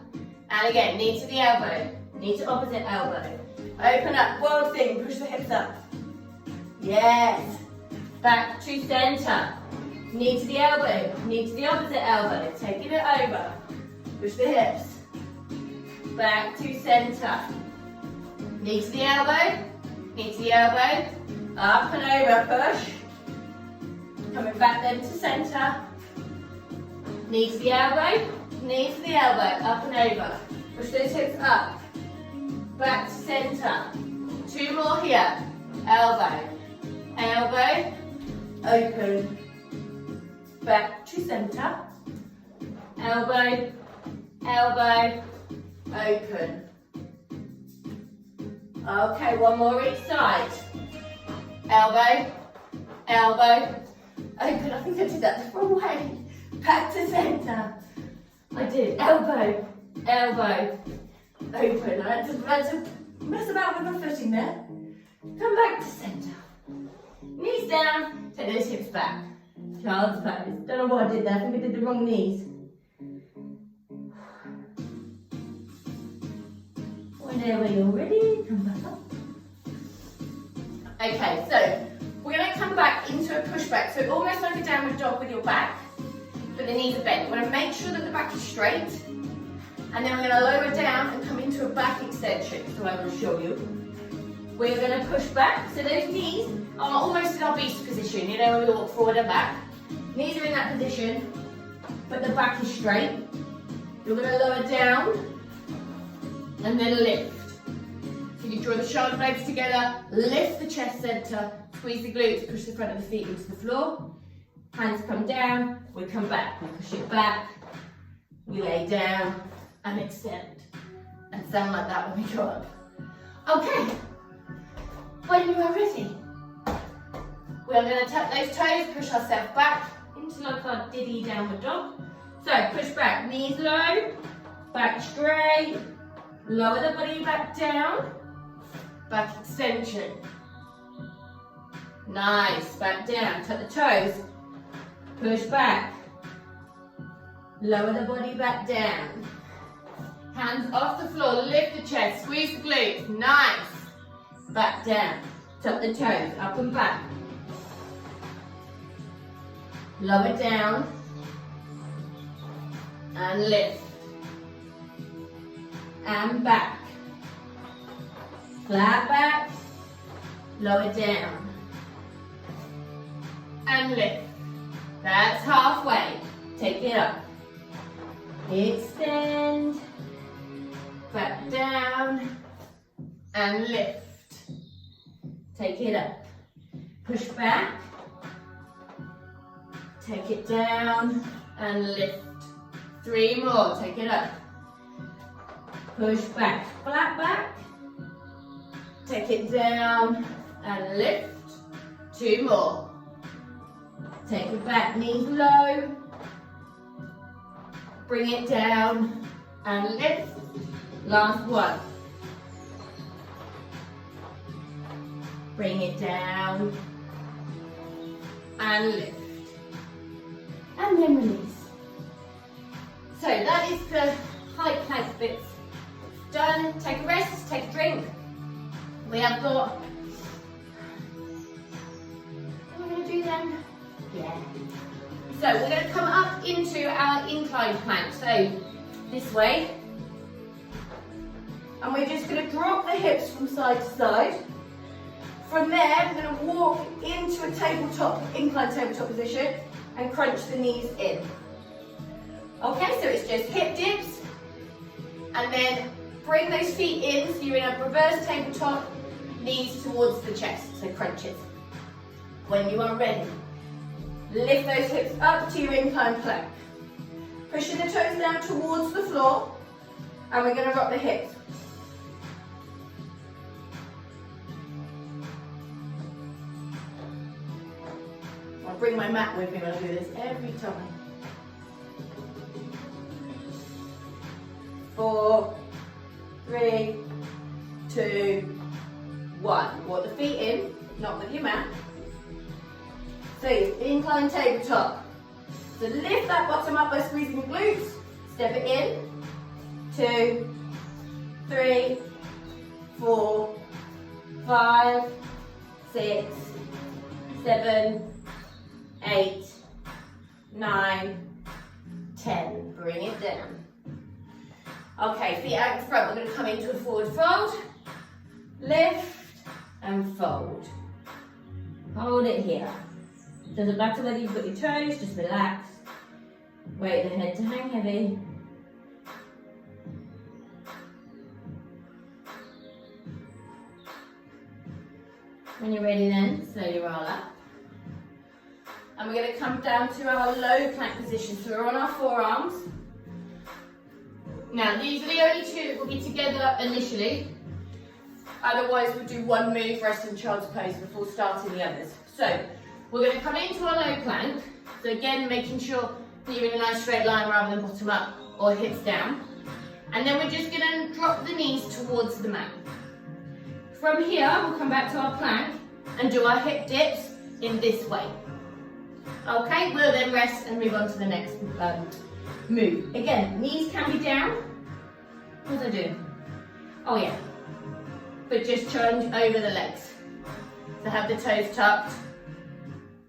And again, knee to the elbow, knee to opposite elbow. Open up, wild thing, push the hips up. Yes. Back to centre. Knee to the elbow, knee to the opposite elbow. Taking it over. Push the hips. Back to centre. Knee to the elbow, knee to the elbow. Up and over, push. Coming back then to centre. Knee to the elbow, knee to the elbow. Up and over. Push those hips up. Back to centre. Two more here. Elbow, elbow, open. Back to centre. Elbow, elbow, open. Okay, one more each side. Elbow, elbow, open. I think I did that the wrong way. Back to centre. I did. Elbow, elbow, open. I had to mess about with my footing there. Come back to centre. Knees down, take those hips back. Child's pose. Don't know what I did there. I think I did the wrong knees. Whenever you're ready, come back up. Okay, so we're going to come back into a pushback. So almost like a downward dog with your back, but the knees are bent. We're going to make sure that the back is straight. And then we're going to lower down and come into a back extension. So I will show you. We're going to push back. So those knees are almost in our beast position. You know, when we walk forward and back. Knees are in that position, but the back is straight. You're going to lower down and then lift. So you draw the shoulder blades together, lift the chest centre, squeeze the glutes, push the front of the feet into the floor. Hands come down, we come back, we push it back, we lay down and extend. And sound like that when we go up. Okay, when you are ready, we are going to tap those toes, push ourselves back into like our diddy downward dog. So push back, knees low, back straight, lower the body back down, back extension. Nice, back down, tuck the toes, push back, lower the body back down. Hands off the floor, lift the chest, squeeze the glutes, nice. Back down, tuck the toes, up and back. Lower down, and lift. And back. Flat back, lower down. And lift. That's halfway. Take it up. Extend. Back down. And lift. Take it up. Push back. Take it down. And lift. 3 more. Take it up. Push back. Flat back. Take it down. And lift. 2 more. Take it back, knees low. Bring it down and lift. Last one. Bring it down and lift. And then release. So that is the high plank bits done. Take a rest, take a drink. We have got, what are we going to do then? Yeah. So we're going to come up into our incline plank. So this way. And we're just going to drop the hips from side to side. From there, we're going to walk into a tabletop, incline tabletop position and crunch the knees in. Okay, so it's just hip dips. And then bring those feet in so you're in a reverse tabletop, knees towards the chest, so crunches. When you are ready, lift those hips up to your incline plank. Pushing the toes down towards the floor, and we're going to rock the hips. I'll bring my mat with me when I do this every time. 4, 3, 2, 1. Walk the feet in, not with your mat. So incline tabletop. So lift that bottom up by squeezing your glutes. Step it in. 2, 3, 4, 5, 6, 7, 8, 9, 10. Bring it down. Okay, feet out in front. We're going to come into a forward fold. Lift and fold. Hold it here. Doesn't matter whether you've got your toes, just relax. Wait the head to hang heavy. When you're ready then, slowly roll up. And we're going to come down to our low plank position. So we're on our forearms. Now these are the only two that will be together initially. Otherwise we'll do one move, rest and child's pose before starting the others. So we're going to come into our low plank. So again, making sure that you're in a nice straight line rather than bottom up or hips down. And then we're just going to drop the knees towards the mat. From here, we'll come back to our plank and do our hip dips in this way. Okay, we'll then rest and move on to the next move. Again, knees can be down. What was I doing? Oh yeah. But just change over the legs. So have the toes tucked,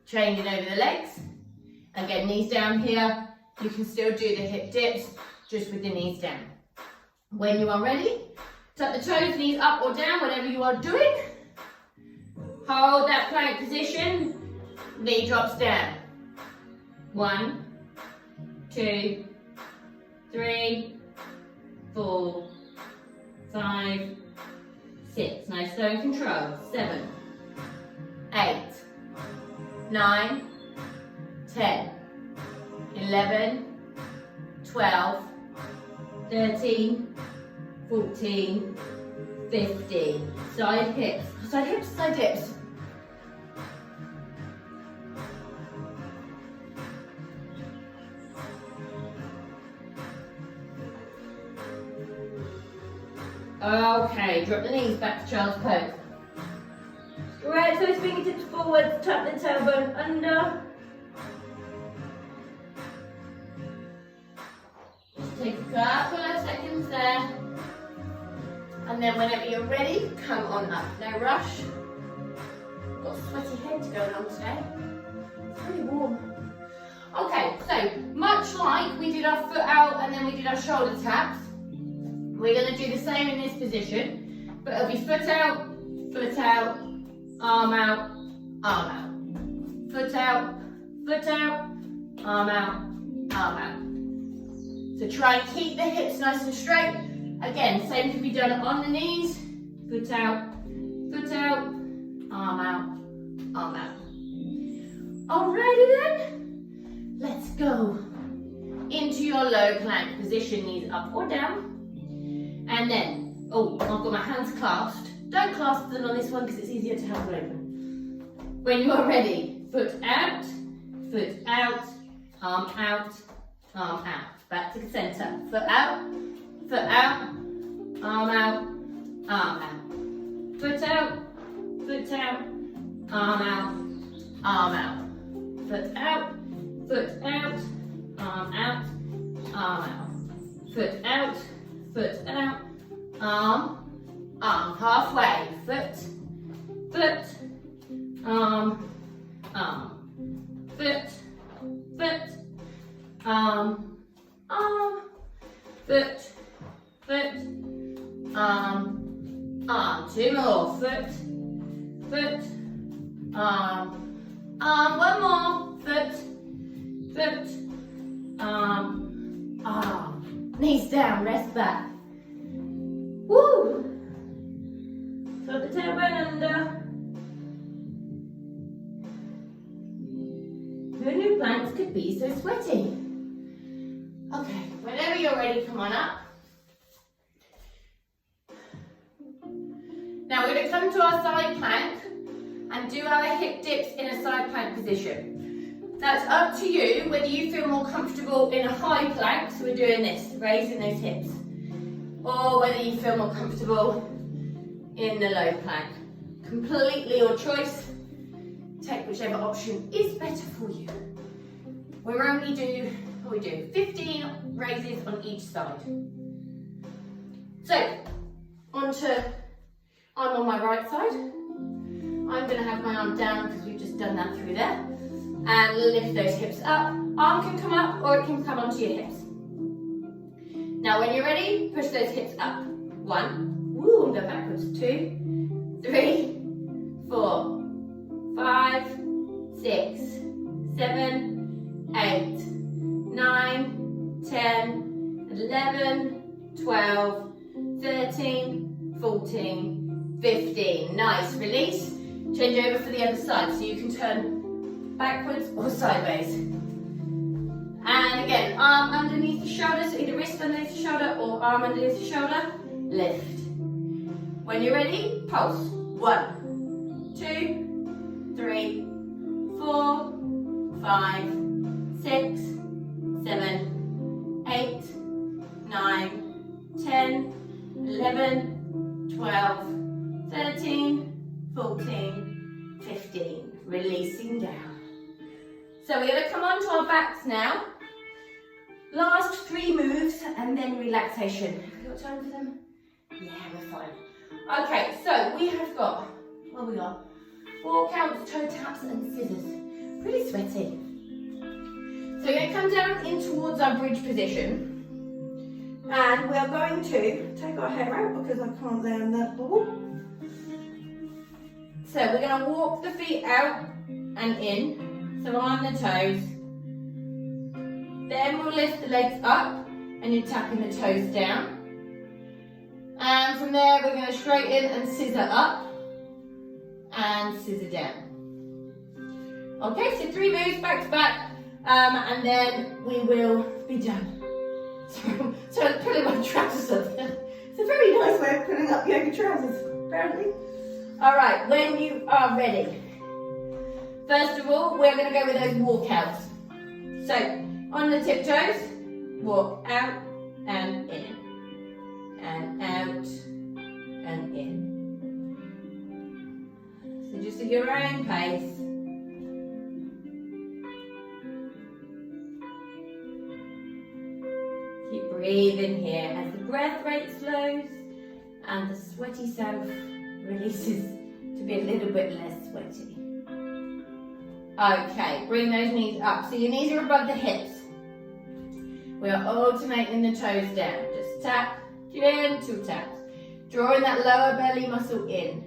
changing over the legs. Again, knees down here. You can still do the hip dips, just with the knees down. When you are ready, tuck the toes, knees up or down, whatever you are doing. Hold that plank position, knee drops down. 1, 2, 3, 4, 5, 6. Nice slow and control. 7, 8, 9, 10, 11, 12, 13, 14, 15. Side hips, side hips, side hips. Okay, drop the knees back to child's pose. Right, so fingertips forward, tuck the tailbone under. take a couple of seconds there. And then whenever you're ready, come on up. No rush. Got a sweaty head to go along today. It's really warm. Okay, so much like we did our foot out and then we did our shoulder taps, we're going to do the same in this position, but it'll be foot out, arm out, arm out. Foot out, arm out, arm out. So try and keep the hips nice and straight. Again, same can be done on the knees. Foot out, arm out, arm out. Alrighty then, let's go into your low plank position, knees up or down. And then, oh, I've got my hands clasped. Don't clasp them on this one because it's easier to have them open. When you're ready, foot out, arm out, arm out. Back to the center. Foot out, arm out, arm out. Foot out, arm out, arm out. Foot out, arm out, arm out. Foot out, arm, arm. Halfway. Foot, arm, arm. Foot, arm, arm. Foot, arm, arm. Two more. Foot, arm, arm. One more. Foot, arm, arm. Knees down, rest back. Woo! Put the tailbone under. Who knew planks could be so sweaty? Okay, whenever you're ready, come on up. Now we're going to come to our side plank and do our hip dips in a side plank position. That's up to you whether you feel more comfortable in a high plank, so we're doing this, raising those hips, or whether you feel more comfortable in the low plank. Completely your choice. Take whichever option is better for you. We're only do 15 raises on each side. So, I'm on my right side. I'm going to have my arm down because we've just done that through there. And lift those hips up. Arm can come up or it can come onto your hips. Now when you're ready, push those hips up. 1, woo, and go backwards. 2, 3, 4, 5, 6, 7, 8, 9, 10, 11, 12, 13, 14, 15. Nice, release. Change over for the other side so you can turn backwards or sideways. And again, arm underneath the shoulder, so either wrist underneath the shoulder or arm underneath the shoulder. Lift. When you're ready, pulse. 1, 2, 3, 4, 5, 6, 7, 8, 9, 10, 11, 12, 13, 14, 15. Releasing down. So we're going to come on to our backs now. Last 3 moves and then relaxation. Have we got time for them? Yeah, we're fine. Okay, so we have got, what have we got? 4 counts, toe taps and scissors. Pretty sweaty. So we're going to come down in towards our bridge position. And we're going to take our hair out because I can't lay on that ball. So we're going to walk the feet out and in, so on the toes. Then we'll lift the legs up and you're tapping the toes down. And from there we're going to straighten and scissor up and scissor down. Okay, so 3 moves back to back and then we will be done. So I'm pulling my trousers up. It's a very nice way of pulling up yoga trousers, apparently. Alright, when you are ready, first of all, we're going to go with those walkouts. So, on the tiptoes, walk out and in. And out and in. So just at your own pace. Keep breathing. breathe in here as the breath rate slows and the sweaty self releases to be a little bit less sweaty. Okay, bring those knees up. So your knees are above the hips. We are alternating the toes down. Just tap, gentle taps. Drawing that lower belly muscle in.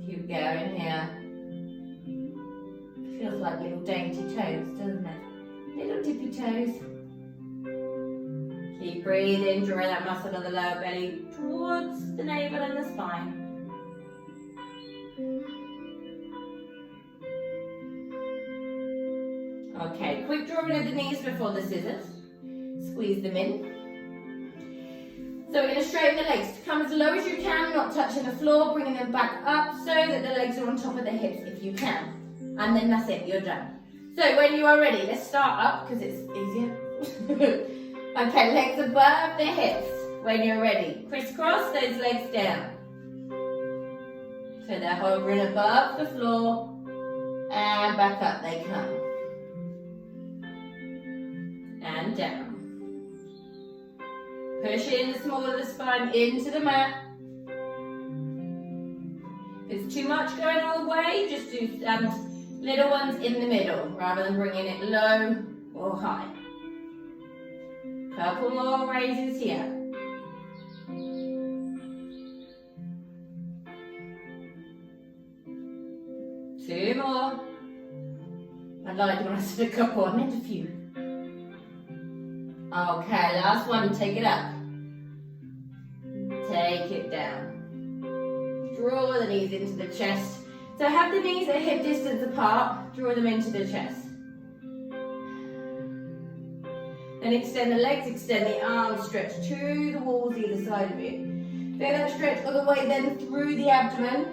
Keep going here. Feels like little dainty toes, doesn't it? Little tippy toes. Keep breathing, drawing that muscle of the lower belly towards the navel and the spine. Okay, quick drawing of the knees before the scissors. Squeeze them in. So we're going to straighten the legs. Come as low as you can, not touching the floor, bringing them back up so that the legs are on top of the hips if you can. And then that's it, you're done. So when you are ready, let's start up because it's easier. Okay, legs above the hips when you're ready. Crisscross those legs down. So they're hovering above the floor and back up they come. And down. Pushing the small of the spine into the mat. If it's too much going all the way, just do little ones in the middle rather than bringing it low or high. Couple more raises here. Two more. I'd like the rest of the couple, I meant a few. Okay, last one, take it up. Take it down. Draw the knees into the chest. So have the knees at hip distance apart, draw them into the chest. Then extend the legs, extend the arms, stretch to the walls either side of you. Feel that stretch all the way then through the abdomen.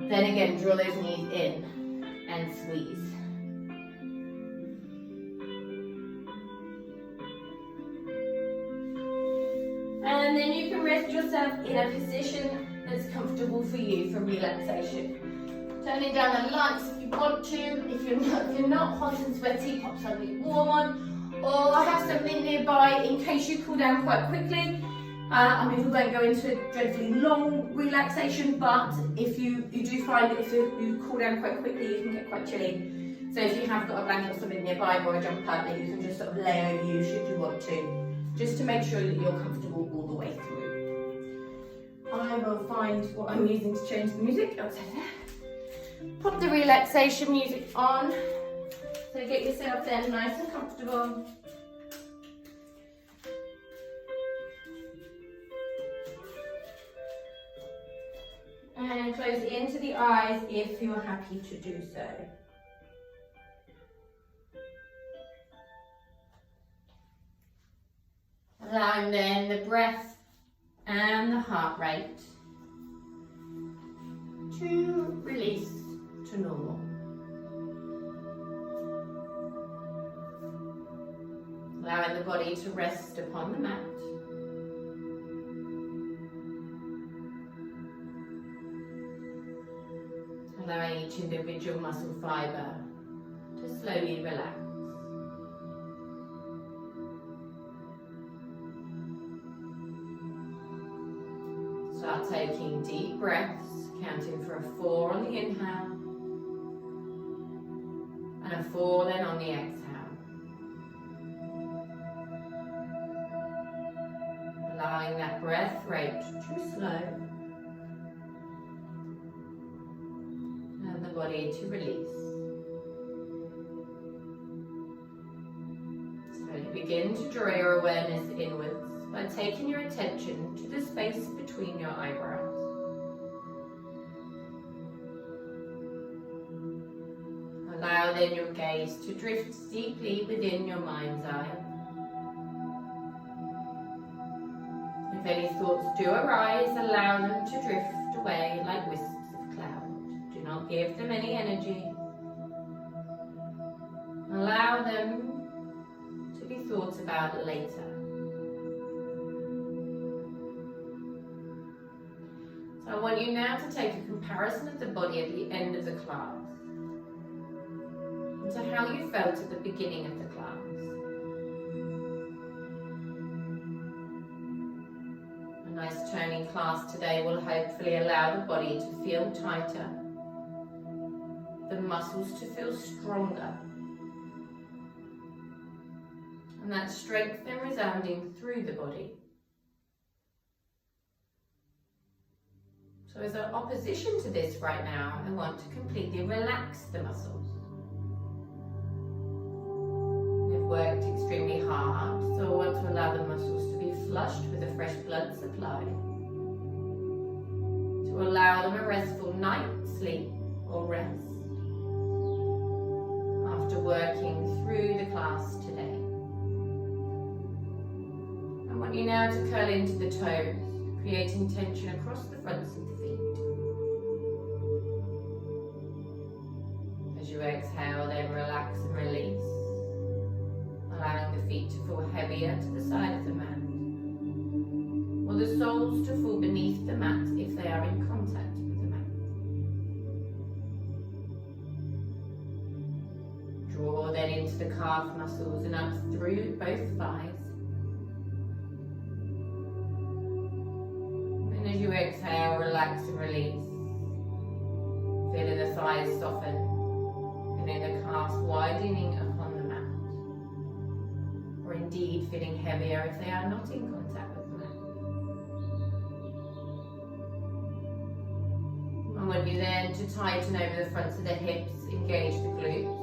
Then again, draw those knees in and squeeze. And then you can rest yourself in a position that's comfortable for you for relaxation. Turning down the lights if you want to. If you're not hot and sweaty, pop something warm on. Or have something nearby in case you cool down quite quickly. I mean, we won't go into a dreadfully long relaxation, but if you do find that if you cool down quite quickly, you can get quite chilly. So if you have got a blanket or something nearby or a jumper that you can just sort of lay over you should you want to. Just to make sure that you're comfortable all the way through. I will find what I'm using to change the music. I'll say that. Put the relaxation music on. So get yourself there nice and comfortable. And close into the eyes if you're happy to do so. Allowing then the breath and the heart rate to release to normal. Allowing the body to rest upon the mat. Allowing each individual muscle fibre to slowly relax. Start taking deep breaths, counting for a 4 on the inhale and a 4 then on the exhale. Allowing that breath rate to slow and the body to release. Slowly begin to draw your awareness inwards by taking your attention to the space between your eyebrows. Allow then your gaze to drift deeply within your mind's eye. If any thoughts do arise, allow them to drift away like wisps of cloud. Do not give them any energy. Allow them to be thought about later. want you now to take a comparison of the body at the end of the class and to how you felt at the beginning of the class. A nice toning class today will hopefully allow the body to feel tighter, the muscles to feel stronger, and that strength then resounding through the body. So as an opposition to this right now, I want to completely relax the muscles. They've worked extremely hard, so I want to allow the muscles to be flushed with a fresh blood supply, to allow them a restful night's sleep or rest after working through the class today. I want you now to curl into the toes, creating tension across the fronts of the feet. As you exhale, then relax and release, allowing the feet to fall heavier to the side of the mat, or the soles to fall beneath the mat if they are in contact with the mat. Draw then into the calf muscles and up through both thighs. As you exhale, relax and release. Feeling the thighs soften, feeling the calves widening upon the mat, or indeed feeling heavier if they are not in contact with the mat. I want you then to tighten over the fronts of the hips, engage the glutes.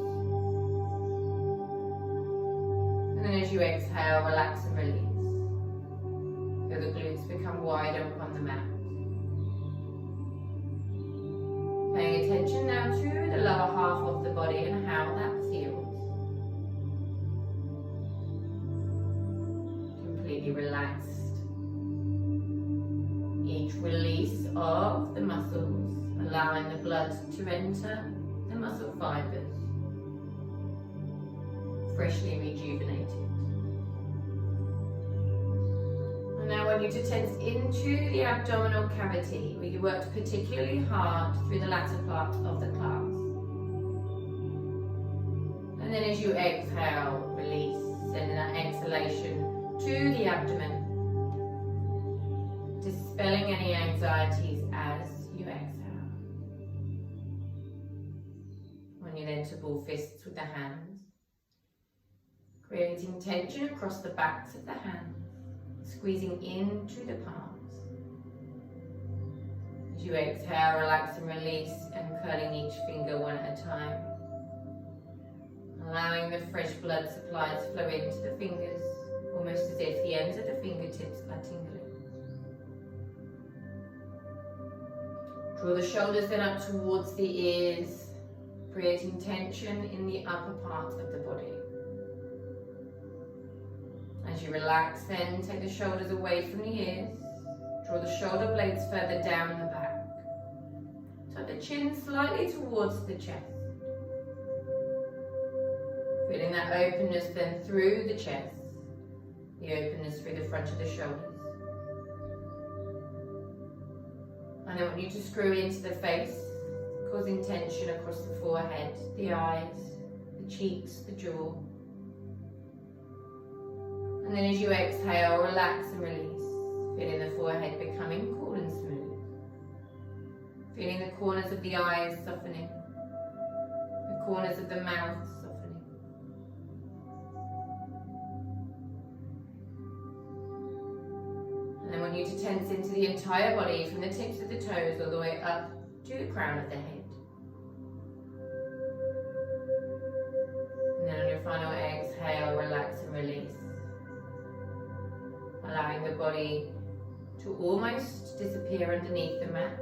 And then as you exhale, relax and release. Feel the glutes become wider upon the mat. Paying attention now to the lower half of the body and how that feels. Completely relaxed. Each release of the muscles, allowing the blood to enter the muscle fibers, freshly rejuvenated. Now I want you to tense into the abdominal cavity where you worked particularly hard through the latter part of the class. And then as you exhale, release, sending that exhalation to the abdomen, dispelling any anxieties as you exhale. I want you then to ball fists with the hands, creating tension across the backs of the hands, squeezing into the palms. As you exhale, relax and release, and curling each finger one at a time. Allowing the fresh blood supply to flow into the fingers, almost as if the ends of the fingertips are tingling. Draw the shoulders then up towards the ears, creating tension in the upper part of the body. As you relax, then take the shoulders away from the ears. Draw the shoulder blades further down the back. Tuck the chin slightly towards the chest. Feeling that openness then through the chest, the openness through the front of the shoulders. And I want you to screw into the face, causing tension across the forehead, the eyes, the cheeks, the jaw. And then as you exhale, relax and release, feeling the forehead becoming cool and smooth. Feeling the corners of the eyes softening, the corners of the mouth softening. And I want you to tense into the entire body from the tips of the toes all the way up to the crown of the head. And then on your final exhale, relax and release. Allowing the body to almost disappear underneath the mat,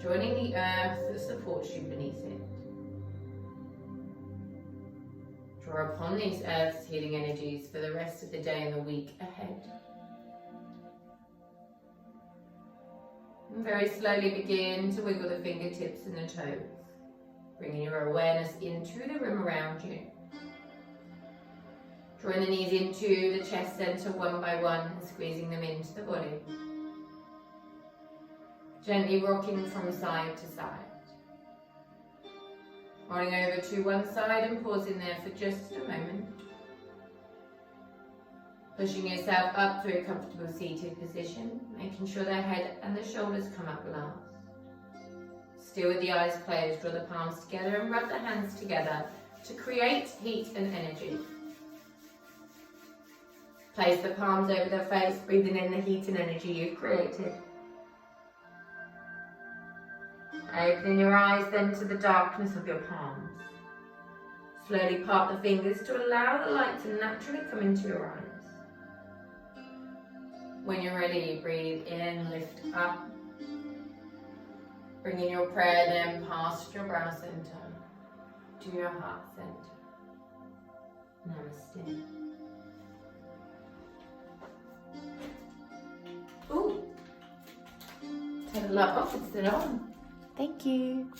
joining the earth that supports you beneath it. Draw upon these earth's healing energies for the rest of the day and the week ahead. And very slowly begin to wiggle the fingertips and the toes, bringing your awareness into the room around you. Drawing the knees into the chest center one by one, and squeezing them into the body. Gently rocking from side to side. Rolling over to one side and pausing there for just a moment. Pushing yourself up to a comfortable seated position, making sure the head and the shoulders come up last. Still with the eyes closed, draw the palms together and rub the hands together to create heat and energy. Place the palms over the face, breathing in the heat and energy you've created. Opening your eyes then to the darkness of your palms. Slowly part the fingers to allow the light to naturally come into your eyes. When you're ready, breathe in, lift up. Bringing your prayer then past your brow center to your heart center. Namaste. Ooh. Take the lap off and sit on. Thank you.